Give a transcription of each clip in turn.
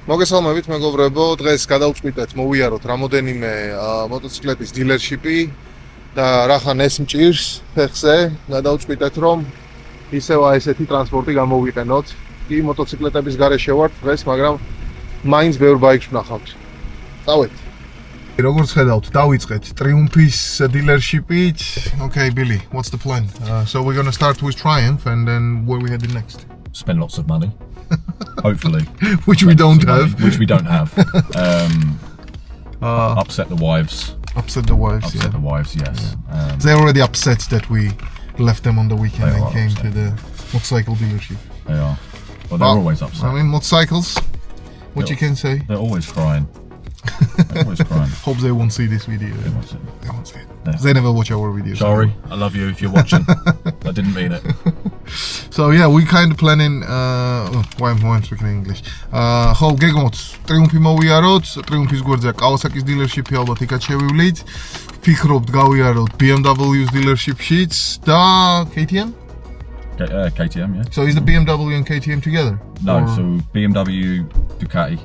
მოგესალმებით მეგობრებო, დღეს გადავწყვიტეთ მოვიაროთ რამოდენიმე მოტოციკლეტის დილერშიპი და რახან ეს მჭირს ფეხზე, გადავწყვიტეთ რომ ისევ ესეთი ტრანსპორტი გამოვიყენოთ. კი მოტოციკლეტების გარეშე ვართ დღეს, მაგრამ მაინც ბევრ ბაიკს ვნახავთ. წავედით. როგორც ხედავთ, დავიწყეთ ტრიუმფის დილერშიპით. Okay, Billy, what's the plan? So we're going to start with Triumph and then where we heading next? Spend lots of money. Hopefully. Which we don't have. Which we don't have. Upset the wives. Upset the wives, Upset the wives, yes. Yeah. They're already upset that we left them on the weekend They and are came upset. to the motorcycle dealership. They are. Well, they're always upset. I mean, motorcycles, what you can say. They're always crying. They're always crying. Hope they won't see this video. They won't see it. They won't see it. No. They never watch our videos. Sorry, I love you if you're watching. I didn't mean it. So yeah, we kind of planning. Why am speaking English? Ხო, გეგმოთ ტრიუმფი მოვიაროთ, ტრიუმფის გვერდზე კავასაკის დილერშიპი ალბათ იქაც შევივლით. ვფიქრობთ გავიაროთ BMW-ს დილერშიპშიც და KTM? KTM, yeah. So is the BMW and KTM together? No, Or so BMW, Ducati.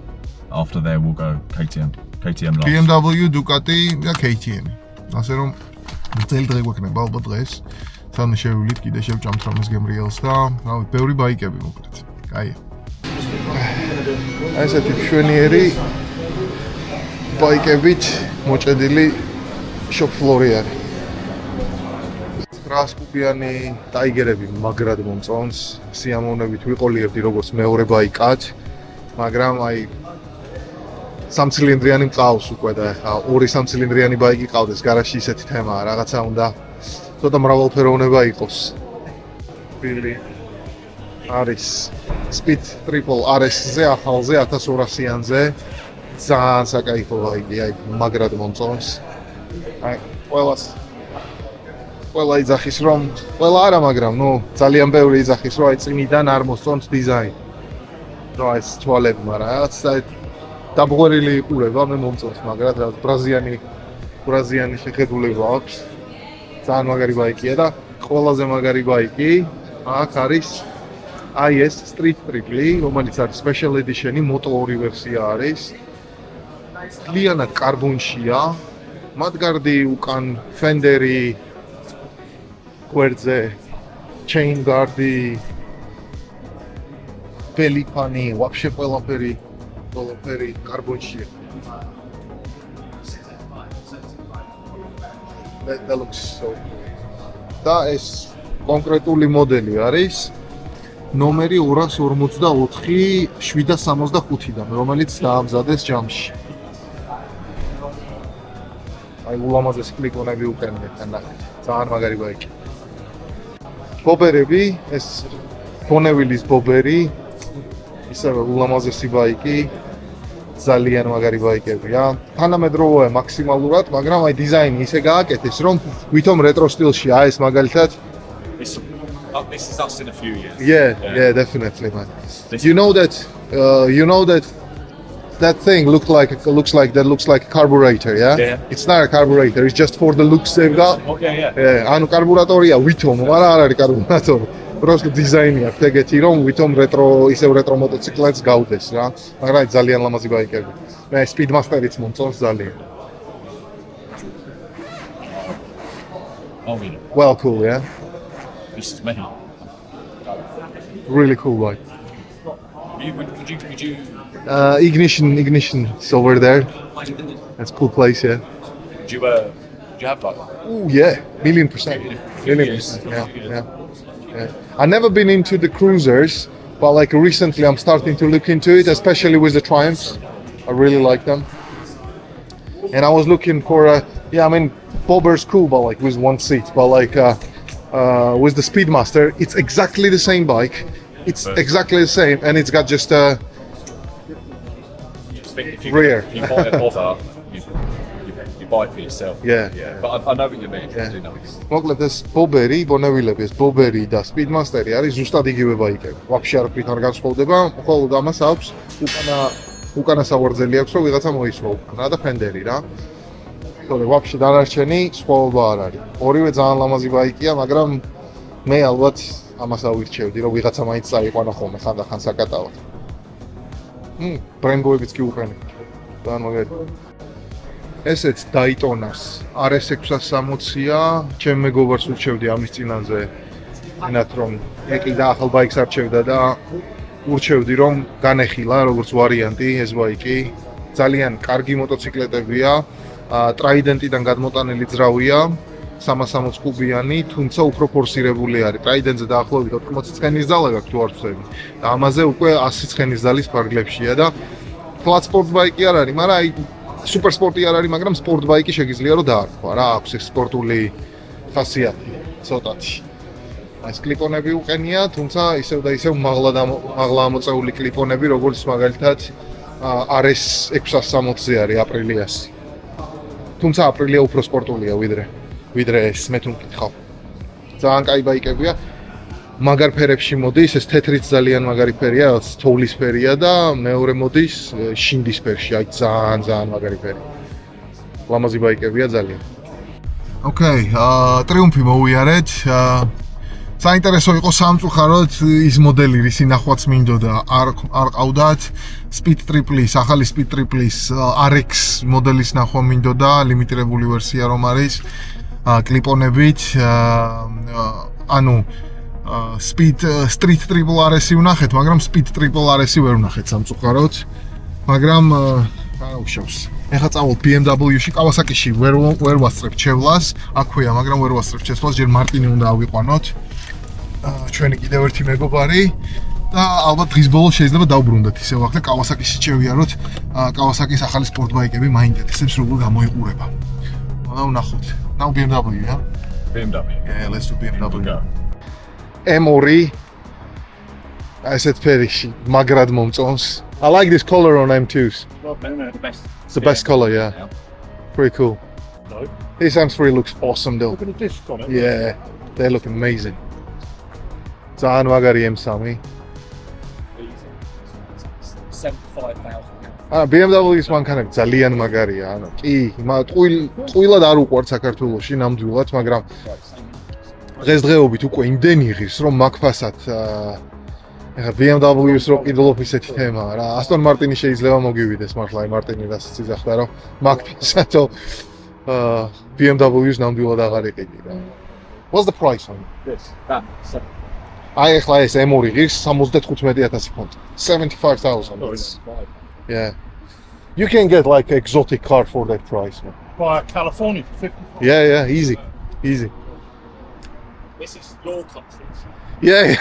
After there, we'll go KTM. KTM last. BMW, Ducati და KTM. ასე რომ წელი დღე გვექნება ალბათ დღეს. თან შევივლით, კიდე შევჭამთ რამეს გემრიელს და რავი, ბევრი ბაიკები მოკლედ. კაი. აი ესეთი მშვენიერი ბაიკებით მოჭედილი shop floor-ი არის. 900 კუბიანი ტაიგერები მაგრად მომწონს. სიამოვნებით ვიყოლიერდი როგორც მეორე ბაიკად, მაგრამ აი სამცილინდრიანი მყავს უკვე და ახლა ორი სამცილინდრიანი ბაიკი ყავდეს გარაჟში ისეთი თემაა, რაღაცა უნდა ცოტა მრავალფეროვნება იყოს. Billy არის Speed Triple RS-ზე, ახალზე 1200-იანზე. ძალიან საკაიფო ბაიკი, აი მაგრად მომწონს. აი ყველა იძახის რომ, ყველა არა, მაგრამ ძალიან ბევრი იძახის რომ აი წინიდან არ მოსწონს დიზაინი. რა ეს თვალები, მაგრამ რაღაც დაბღვერილი იყურება, მე მომწონს, მაგრამ რა ბრაზიანი შეხედულება აქვს. ძალიან მაგარი ბაიკია და ყველაზე მაგარი ბაიკი აქ არის აი ეს Street Triple, რომელიც არის Special Edition-ი, Moto 2 ვერსია არის. ძალიანად კარბონშია, მათგარდი უკან Fender-ი გვერდზე, chain guard-ი, პელიფანი, вообще ყველაფერი კარბონშია. That looks so good. და ეს კონკრეტული მოდელი არის ნომერი 244-765-დან, რომელიც დაამზადეს ჯამში. აი ულამაზესი კლიკონები უკენდეთ და ნახეთ. ძალიან მაგარი ბაიკი. ბობერები, ეს ბონევილის ბობერი, ისევე ულამაზესი ბაიკი. ძალიან მაგარი ბაიკებია. თანამედროვეა მაქსიმალურად, მაგრამ აი დიზაინი ისე გააკეთეს, რომ ვითომ რეტრო სტილშია, ეს მაგალითად. This is us in a few years. Yeah, definitely, man. You know that thing looks like a carburetor, yeah? Yeah. It's not a carburetor, it's just for the looks they've got. Okay, yeah. Yeah, ანუ კარბურატორია ვითომ, მაგრამ არ არის კარბურატორი. Просто დიზაინი აქვს ეგეთი, რომ ვითომ ისევ რეტრო მოტოციკლებს გავდეს რა. მაგრამ ძალიან ლამაზი ბაიკები. მე Speedmaster-იც მომწონს ძალიან. Oh, yeah. Well, cool, yeah? This is me. Really cool bike. Would you Ignition is over there. That's a cool place, yeah. do you have like that? Oh yeah, million percent. Yeah. I've never been into the cruisers, but like recently I'm starting to look into it, especially with the Triumphs. I really like them. And I was looking for Bobber's cool, but like with one seat, but like with the Speedmaster, it's exactly the same bike. It's exactly the same, and it's got just a rear. If you buy an offer, you buy it for yourself. Yeah. But I know what you mean. Yeah. I do know what you mean. მოკლედ ეს ბობერი, ბონევილები, ეს ბობერი და Speedmaster-ი არის ზუსტად იგივე ბაიკები. ვაფშე არაფრით არ განსხვავდება, მხოლოდ ამას აქვს უკანა სავარძელი აქვს, რომ ვიღაცა მოისვა უკანა და Fender-ი რა. თორე ვაფშე დანარჩენი სხვაობა არ არის. ორივე ძალიან ლამაზი ბაიკია, მაგრამ მე ალბათ ამას ავირჩევდი, რომ ვიღაცა მაინც წაიყვანა ხოლმე ხანდახან საკატავად. ბრენბოებიც კი უყენებ. ძალიან მაგარი. ესეც დაიტონას. RS660-ია, ჩემ მეგობარს ურჩევდი ამის წინაზე. ენათ რომ ეკიდა ახალ ბაიკს არჩევდა და ურჩევდი რომ განეხილა როგორც ვარიანტი ეს ბაიკი. ძალიან კარგი მოტოციკლეტებია. ტრაიდენტიდან გადმოტანილი ძრავია. 360 კუბიანი, თუმცა უფრო ფორსირებული არის. ტრაიდენტზე დაახლოებით 80 ცხენის ძალა გაქვს თუ არ ვცდები. და ამაზე უკვე 100 ცხენის ძალის ფარგლებშია და ფლატ სპორტ ბაიკი არ არის, მაგრამ აი სუპერ სპორტი არ არის, მაგრამ სპორტ ბაიკი შეგიძლია რომ დაარქვა რა, აქვს ეს სპორტული ხასიათი, ცოტათი. ეს კლიპონები უყენია, თუმცა ისევ და ისევ მაღლა ამოწეული კლიპონები, როგორც მაგალითად RS 660-ზე არის აპრილიას. თუმცა აპრილია უფრო სპორტულია ვიდრე ეს მე თუ მკითხავ. ძალიან კაი ბაიკებია. მაგარ ფერებში მოდის, ეს თეთრიც ძალიან მაგარი ფერია, რაც თოვლის ფერია და მეორე მოდის შინდის ფერში, აი ძალიან მაგარი ფერი. ლამაზი ბაიკებია ძალიან. ოკეი, ტრიუმფი მოვიარეთ. საინტერესო იყო სამწუხაროდ ის მოდელი, რის ნახვაც მინდოდა, არ ყავდათ. Speed Triplis, ახალი Speed Triplis RX მოდელის ნახვა მინდოდა, ლიმიტირებული ვერსია რომ არის, კლიპონებით, ანუ Street Triple RS-ი ვნახეთ, მაგრამ Speed Triple RS-ი ვერ ვნახეთ სამწუხაროდ. მაგრამ არა უშავს. ეხლა წავალთ BMW-ში, Kawasaki-ში ვერ ვასწრებ ჩევლას, აქვეა, მაგრამ ვერ ვასწრებ ჩევლას, ჯერ მარტინი უნდა ავიყვანოთ. ჩვენი კიდევ ერთი მეგობარი და ალბათ დღის ბოლოს შეიძლება დავბრუნდეთ ისევ ახლა Kawasaki-ში შევიაროთ. Kawasaki-ის ახალი სპორტ ბაიკები მაინტერესებს როგორ გამოიყურება. ვნახოთ. Now BMW, yeah? BMW. Yeah, let's do BMW. Go. M2 ასეთ ფერიში მაგრად მომწონს. I like this color on M2s. Well, no, the best. It's the best color, yeah. Yeah. Pretty cool. No. This M3 looks awesome though. Look at the disc on it. Yeah, they look amazing. ძალიან მაგარი M3. 75,000. BMW-ის მანქანები ძალიან მაგარია, ანუ კი, ტყუილად არ უყვართ საქართველოში ნამდვილად, მაგრამ დღესდღეობით უკვე იმდენი ღირს რომ მაგფასად ეხლა BMW-ის რო კიდლოფ ისეთი თემაა რა. Aston Martin-ი შეიძლება მოგივიდეს მართლა, აი მარტინი რასაც იძახდა რომ მაგფასადო BMW-ის ნამდვილად აღარ იყიდი რა. What's the price on This. That. აი ეხლა ეს M2 ღირს 75,000 ფუნტი. 75,000. Oh, it's five. Yeah. You can get like exotic car for that price. Man. By California for 50. Yeah, easy. This is your country. Yeah.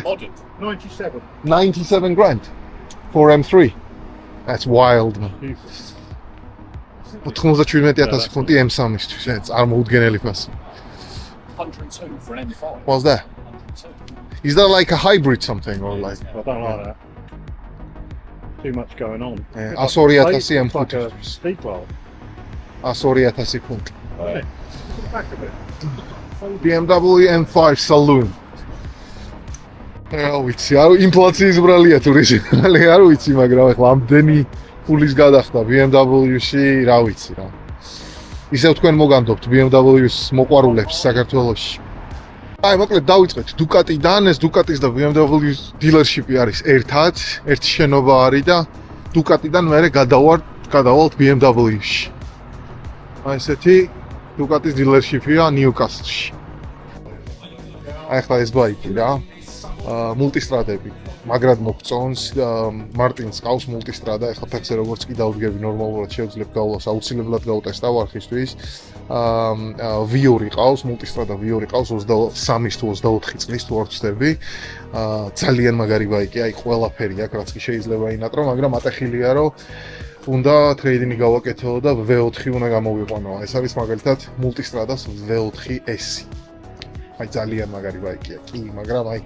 Modern. 97. 97 grand for M3. That's wild, man. Jesus. 97,000 ფუნტი M3-ისთვის, ეს არ მოუდგენელი ფასი. 102 for an M5. What's that? 102. Is that like a hybrid something or like? I don't like that. Too much going on. Yeah, It's sorry, like I see it's like a M40. speedwell. 100,000 ფუნტი. Right. To the back of it. BMW M5 Saloon. რა ვიცი, არ ინფლაციის ბრალია თურიზმი. არ ვიცი, მაგრამ ახლა ამდენი ფულის გადახდა BMW-ში, რა ვიცი რა. ისევ თქვენ მოგანდობთ BMW-ის მოყვარულებს საქართველოში. აი, მოკლედ დავიწყეთ Ducati-დან, ეს Ducati-ის და BMW-ის დილერშიპი არის ერთად, ერთი შენობა არის და Ducati-დან მერე გადავალთ BMW-ში. აი ესეთი Ducati-ის დილერშიპია Newcastle-ში. აი ახლა ეს ბაიკი რა. მულტისტრადები მაგრად მოგწონს მარტინს ყავს მულტისტრადა ეხლა ფექსე როგორც კი დავდგები ნორმალურად შევძლებ გავლას აუცილებლად გავტესტავ არხისთვის V2 ყავს მულტისტრადა V2 ყავს 23-ის თუ 24 წლის თუ არ ვცდები ძალიან მაგარი ბაიკია აი ყველაფერი აქ რაც კი შეიძლება ინატრო მაგრამ ატეხილია რომ უნდა ტრეიდინგი გავაკეთო და V4 უნდა გამოვიყვანო ეს არის მაგალითად მულტისტრადას V4S აი ძალიან მაგარი ბაიკია კი მაგრამ აი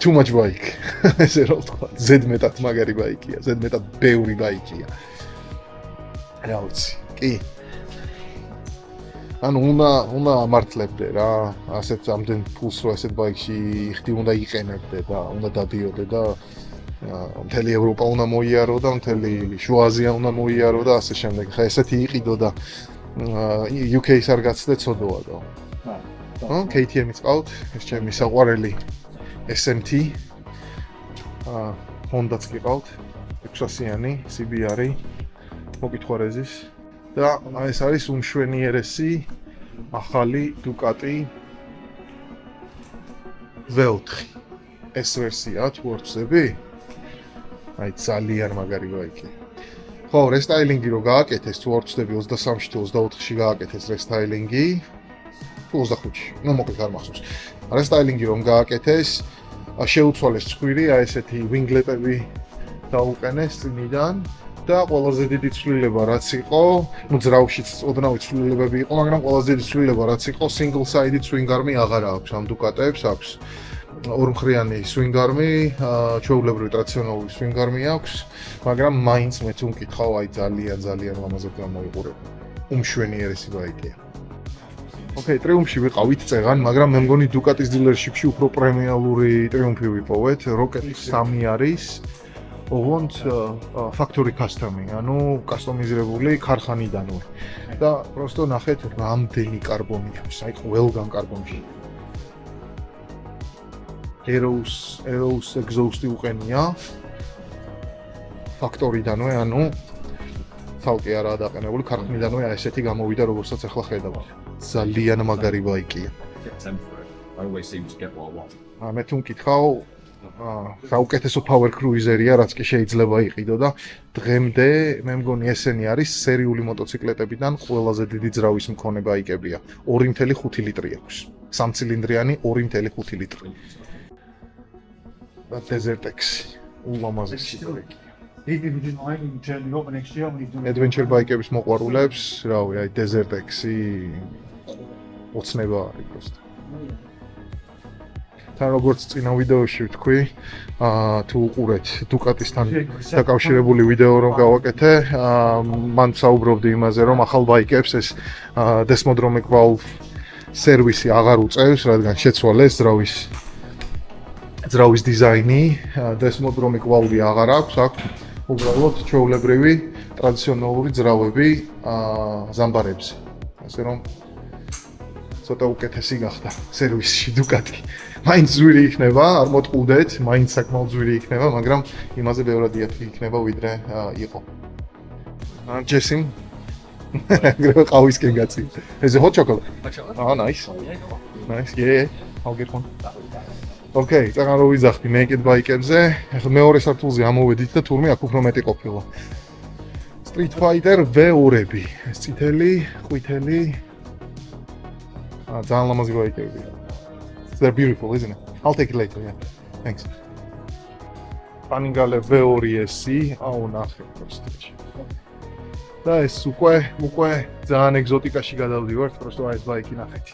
too much bike. ესე რომ ვთქვა, ზედმეტად მაგარი ბაიკია, ზედმეტად ბევრი ბაიკია. რა ვიცი, კი. ანუ უნდა ამართლებდე რა, ასეთ ამდენ ფულს რო ასეთ ბაიკში იხდი უნდა იყენებდე და უნდა დადიოდე და მთელი ევროპა უნდა მოიარო და მთელი შუა აზია უნდა მოიარო და ასე შემდეგ. ხა ესეთი იყიდო და UK-ს არ გაცდე ცოდოა და. KTM-იც ყავთ, ეს ჩემი საყვარელი SMT. Honda-ც გიყავთ 600-იანი CBR-ი მოკითხვა რეზის და ეს არის უმშვენიერესი ახალი Ducati V4 ეს ვერსია თვორცები აი ძალიან მაგარი ბაიკი ხო რესტაილინგი რო გააკეთეს თვორცები 23-ში თუ 24-ში გააკეთეს რესტაილინგი თუ 25-ში ნუ მოკლედ არ მახსოვს რესტაილინგი რომ გააკეთეს შეუცვალეს ცხვირი აი ესეთი ვინგლეტები დაუყენეს წინიდან და ყველაზე დიდი ცვლილება რაც იყო ნუ ძრავშიც ოდნავი ცვლილებები იყო მაგრამ ყველაზე დიდი ცვლილება რაც იყო single sided swing arm-ი აღარ აქვს ამ Ducati-ებს აქვს ორმხრიანი swing arm-ი ჩვეულებრივი ტრადიციონალური swing arm-ი აქვს მაგრამ მაინც მე თუ მკითხავ აი ძალიან ლამაზად გამოიყურება უმშვენიერესი ბაიკია ოკეი ტრიუმფში ვიყავით წეგან მაგრამ მე მგონი Ducati-s dealership-ში უფრო პრემიალური ტრიუმფი ვიპოვეთ Rocket 3 არის ოღონდ factory custom-ი, ანუ კასტომიზირებული ქარხანიდანვე. და просто ნახეთ რამდენი კარბონი აქვს, აი ყველგან კარბონი. Eros exhaust-ი უყენია. factory-დანვე, ანუ თალკი არაა დაყენებული, ქარხნიდანვე აი ესეთი გამოვიდა, როგორცაც ახლა ხედავთ. ძალიან მაგარი ბაიკია. I always seem to get what I want. მე თუ მკითხავ საუკეთესო power cruiser-ია, რაც კი შეიძლება იყიდო და დღემდე მე მგონი ესენი არის სერიული მოტოციკლეტებიდან ყველაზე დიდი ძრავის მქონე ბაიკებია. 2.5 ლიტრი აქვს. 3 ცილინდრიანი 2.5 ლიტრი. და Desert X ულამაზესი ბაიკი. Even if you didn't mind, you can turn it up next year when he's doing Adventure bike-ების მოყვარულებს, რავი, აი Desert X-ი ოცნება არის просто. თან როგორც წინა ვიდეოში ვთქვი, თუ უყურეთ Ducati-სთან დაკავშირებული ვიდეო რომ გავაკეთე, მან საუბრობდი იმაზე, რომ ახალ ბაიკებს ეს Desmodromic valve სერვისი აღარ უწევს, რადგან შეცვალეს ძრავის დიზაინი, Desmodromic valve აღარ აქვს, აქვს უბრალოდ ჩვეულებრივი ტრადიციონალური ძრავები ზამბარებზე. ასე რომ ცოტა უკეთესი გახდა სერვისში Ducati. მაინც ძვირი იქნება, არ მოტყუდეთ, მაინც საკმაოდ ძვირი იქნება, მაგრამ იმაზე ბევრად იაფი იქნება ვიდრე იყო. ჯესიმ გრევა ყავისკენ გაცი. Is it hot chocolate? Oh, nice. Nice. Yeah. I'll get one. Okay, წაღან რო ვიზახდი naked bike-ებზე, ახლა მეორე სართულზე ამოვედით და თურმე აქ უფრო მეტი ყოფილა. Street Fighter V2-ები. ეს წითელი, ყვითელი. ძალიან ლამაზი ბაიკები. They're beautiful, isn't it? I'll take it later, yeah. Thanks. Panigale V2S-ი, აუ ნახე просто. და ეს უკვე ძალიან ეგზოტიკაში გადავდივართ, просто აი ეს ბაიკი ნახეთ.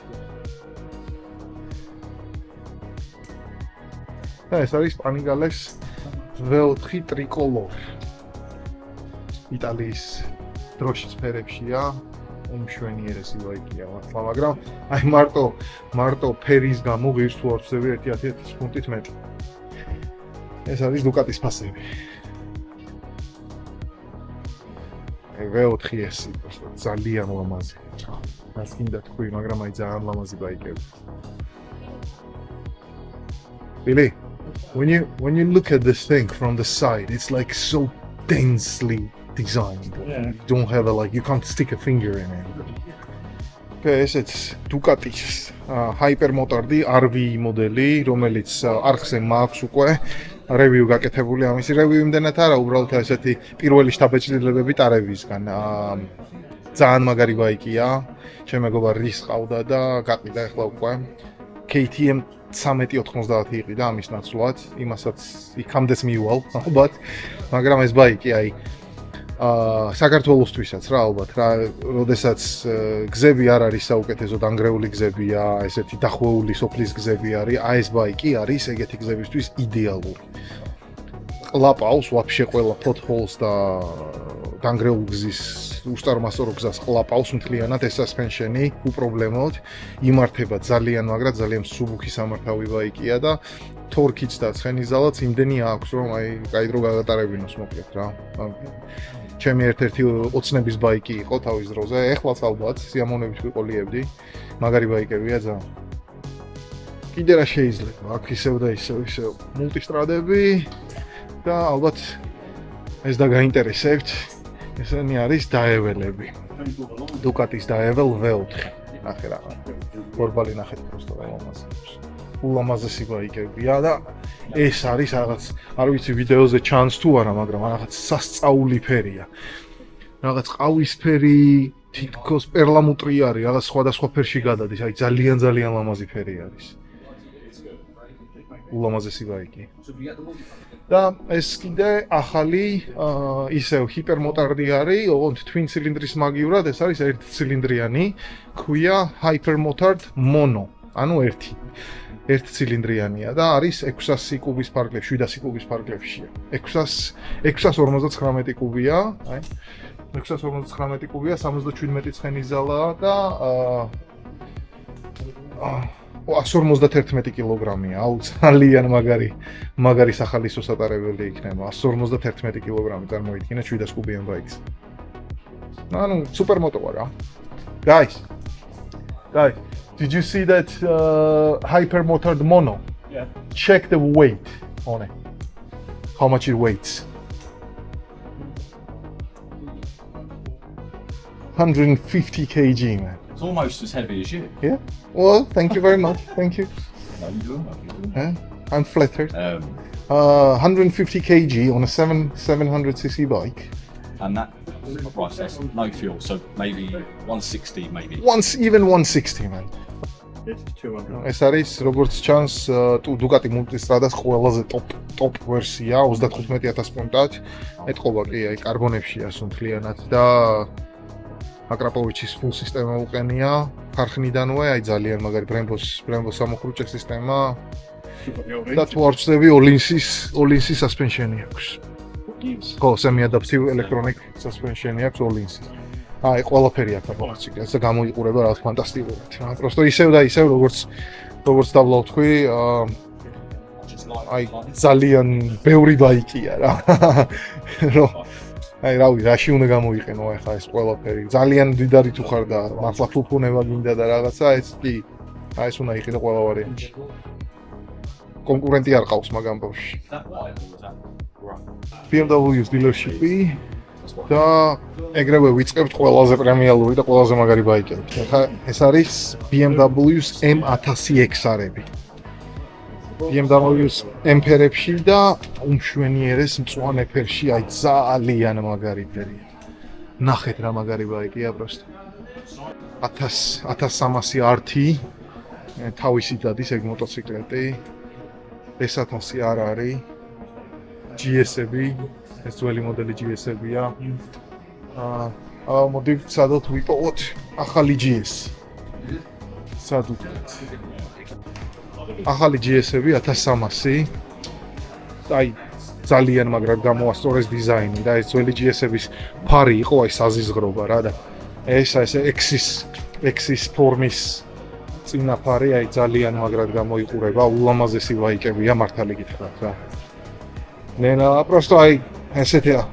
და ეს არის Panigales V4 Tricolor. იტალიის დროშის ფერებშია. უმშვენიერესი ბაიკია მართლა, მაგრამ აი მარტო ფერის გამო ღირს თუ არ ვწევი 1.10 ფუნტით მეტი. ეს არის Ducati-s ფასები. V4S-ი ძალიან ლამაზი. რაც კიდე თქვი, მაგრამ აი ძალიან ლამაზი ბაიკები. Really? When you look at this thing from the side, it's like so densely designed. Yeah. You don't have you can't stick a finger in it. Okay, it's Ducati-s Hypermotard-ი RV მოდელი, რომელიც არხზე მაქვს უკვე review გაკეთებული. ამისი review იმდენად არა, უბრალოდ ესეთი პირველი შთაბეჭდილებები ტარებისგან. ძალიან მაგარი ბაიკია. ჩემ მეგობარის ყავდა და გაყიდა ახლა უკვე KTM 1390 იყიდა ამის ნაცვლად. იმასაც იქამდეც მივალ, ალბათ, მაგრამ ეს ბაიკი აი საქართველოსთვისაც რა ალბათ რა, როდესაც გზები არ არის საუკეთესო დანგრეული გზებია, ესეთი დახვეული სოფლის გზები არის, აი ეს ბაიკი არის ეგეთი გზებისთვის იდეალური. ყლაპავს ვაფშე ყველა potholes და დანგრეულ გზის უსტარმასორო გზას ყლაპავს მთლიანად ეს suspension-ი უპრობლემოდ იმართება ძალიან, მაგრამ ძალიან მსუბუქი სამართავი ბაიკია და თორქიც და ცხენისძალაც იმდენი აქვს, რომ აი კაი დრო გაგატარებინოს მოკლედ რა. ჩემი ერთ-ერთი ოცნების ბაიკი იყო თავის დროზე, ეხლაც ალბათ სიამოვნებით ვიყოლიებდი. მაგარი ბაიკებია ძალიან. კიდე რა შეიძლება? აქ ისევ და ისევ მულტისტრადები, და ალბათ ეს და გაინტერესებთ. ესენი არის დაეველები. Ducatis დაეվել V4. ნახე რა. გორბალი ნახეთ просто ულამაზესი ბაიკებია და ეს არის რაღაც არ ვიცი ვიდეოზე ჩანს თუ არა, მაგრამ რაღაც სასწაული ფერია. რაღაც ყავისფერი, თითქოს პერლამუტრი არის, რაღაც სხვადასხვა ფერში გადადის, აი ძალიან ლამაზი ფერი არის. ულამაზესი ბაიკი. და ეს კიდე ახალი ისევ ჰიპერმოტარდი არის, ოღონდ twin cylindris მაგივრად, ეს არის ერთცილინდრიანი, ქვია hypermotard mono, ანუ ერთ ცილინდრიანია და არის 600 კუბის ფარგლებში, 700 კუბის ფარგლებშია. 659 კუბია, აი 659 კუბია, 77 ცხენის ზალაა და 151 კილოგრამია. აუ ძალიან მაგარი სახალისო სატარებელი იქნება. 151 კილოგრამი წარმოიდგინე 700 კუბიან ბაიკს. ანუ სუპერმოტო რა. Guys, did you see that hypermotard mono? Yeah. Check the weight on it. How much it weighs? 150 kg, man. It's almost as heavy as you. Yeah. Well, thank you very much. Thank you. No, you don't. I'm flattered. 150 kg on a 700cc bike. And that price, that's no fuel, so maybe 160 maybe. Even 160, man. It's 200. ეს არის როგორც ჩანს Ducati Multistradas ყველაზე top ვერსია 35000 პუნქტად. ეთყობა კი აი კარბონებშია სუნთლიანად და აკრაპოვიჩის full სისტემა უყენია ხარხნიდანვე, აი ძალიან მაგარი Brembo სამოხრუჭე სისტემა და თუ არ ვწდები Olinsis suspension-ი აქვს. ხო, semi-adaptive electronic suspension-ი აქვს Olinsis. აი ყველაფერი აქვს მოციქი, ასე გამოიყურება რა ფანტასტიკურად. просто ისევ და ისევ როგორც დავლა ვთქვი, აი ძალიან ბევრი ბაიკია რა. რომ აი რავი, რაში უნდა გამოიყენო ახლა ეს ყველაფერი. ძალიან დიდარი თუ ხარ და მართლა ფუფუნება გინდა და რაღაცა, ეს კი აი ეს უნდა იყიდო ყველა ვარიანტი. კონკურენტი არ ყავს მაგ ამბავში. BMW-ის dealership-ი და ეგრევე ვიწყებთ ყველაზე პრემიალური და ყველაზე მაგარი ბაიკები. ახლა ეს არის BMW-ის M1000X-ები. BMW-ის M ფერებში და უმშვენიერეს მწვანე ფერში, აი ძალიან მაგარი ფერია. ნახეთ რა მაგარი ბაიკია просто. 1300 RT თავისი დადის ეგ მოტოციკლეტი. ეს 1000 არ არის. GS-ები, ეს ძველი მოდელი GS-ებია. მოდი სადოთ ვიპოვოთ ახალი GS. სადოთ. ახალი GS-ები 1300. აი ძალიან მაგრად გამოასწორეს დიზაინი და ეს ძველი GS-ების ფარი იყო აი საზიზღრობა რა და ეს X-ის ფორმის წინა ფარი აი ძალიან მაგრად გამოიყურება, ულამაზესი ბაიკებია მართალი გითხრათ რა. ნენა просто აი ესეთია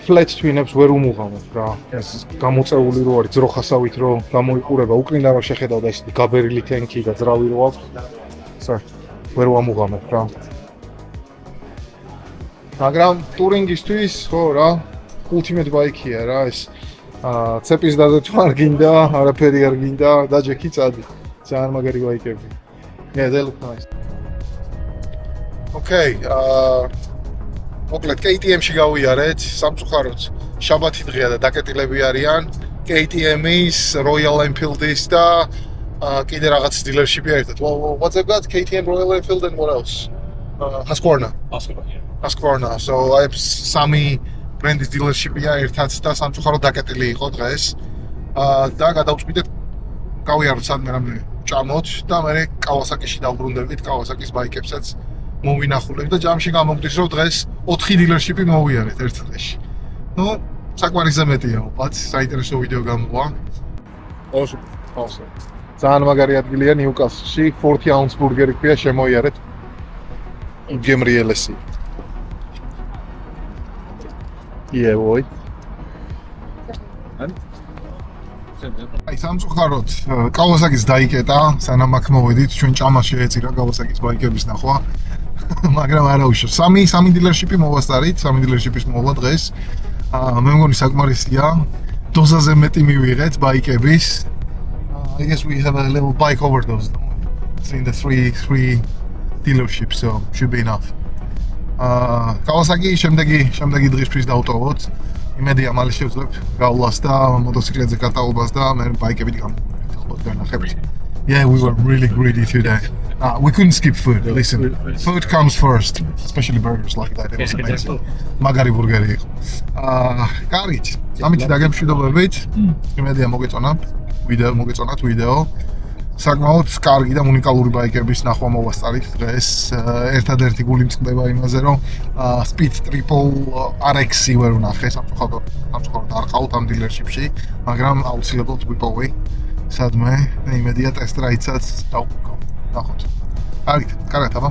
flat twin-ებს ვერ უმუღამებ რა. ეს გამოწეული რო არის ძროხასავით რო გამოიყურება, უკრინდა რო შეხედავ და ეს გაბერილი თენკი და ძრავი რო აქვს. ვერ ვამუღამებ რა. მაგრამ ტურინგისთვის ხო რა, ultimate bike-ია რა ეს. ცეპის დაზე თუ არ გინდა, არაფერი არ გინდა, დაჯექი წადი. ძალიან მაგარი ბაიკები. Yeah, they look nice. Okay, მოკლედ KTM-ში გავიარეთ, სამწუხაროდ შაბათი დღეა და დაკეტილები არიან. KTM-ის, Royal Enfield-ის და კიდე რაღაც dealership-ი ერთად. What's it got? KTM, Royal Enfield and what else? Husqvarna. Husqvarna. So I have სამი ბრენდის dealership-ია ერთად და სამწუხაროდ დაკეტილი იყო დღეს. და გადავწყვიტეთ გავიაროთ სადმე რამე ჭამოთ და მე Kawasaki-ში დავბრუნდებით Kawasaki-ის ბაიკებსაც მოვინახულებ და ჯამში გამოგდის რომ დღეს 4 dealership-ი მოვიარეთ ერთ დღეში. ნუ საკმარისზე მეტია, բայց საინტერესო ვიდეო გამოვა. Awesome. ძალიან მაგარი ადგილია Newcastle-ში, 40 ounce burger-ი ქვია შემოიარეთ. გემრიელესი. Yeah, boy. აი სამწუხაროდ Kawasaki-ს დაიკეტა, სანამ აქ მოვედით, ჩვენ ჭამა შეეწირა Kawasaki-ს ბაიკების ნახვა. მაგრამ არა უშო. სამი დილერშიპი მოვასწარით, სამი დილერშიპის მოვლა დღეს. მე მგონი საკმარისია. დოზაზე მეტი მივიღეთ ბაიკების. I guess we have a little bike overdose in the three dealerships, so should be enough. Kawasaki შემდეგი დღისთვის დავტოვოთ. იმედია მალე შევძლებ გავლას და მოტოციკლებზე გატაობას და მე ბაიკებით გამოვიდეთ. Yeah, we were really greedy today. We couldn't skip food. Listen, food comes first, especially burgers like that. It was amazing. Magari burgeri იყო. კარგით. ამით დაგემშვიდობებით. იმედია მოგეწონათ ვიდეო. საკმაოდ კარგი და უნიკალური ბაიკების ნახვა მოვასწარით დღეს. ერთადერთი გული მწყდება იმაზე, რომ Speed Triple RX-ი ვერ ვნახე სამწუხაროდ არ ყავთ ამ დილერშიპში, მაგრამ აუცილებლად ვიპოვე. სადმე და იმედია ტესტ რაიცაც დავუკავ. ნახოთ. კარგით, აბა.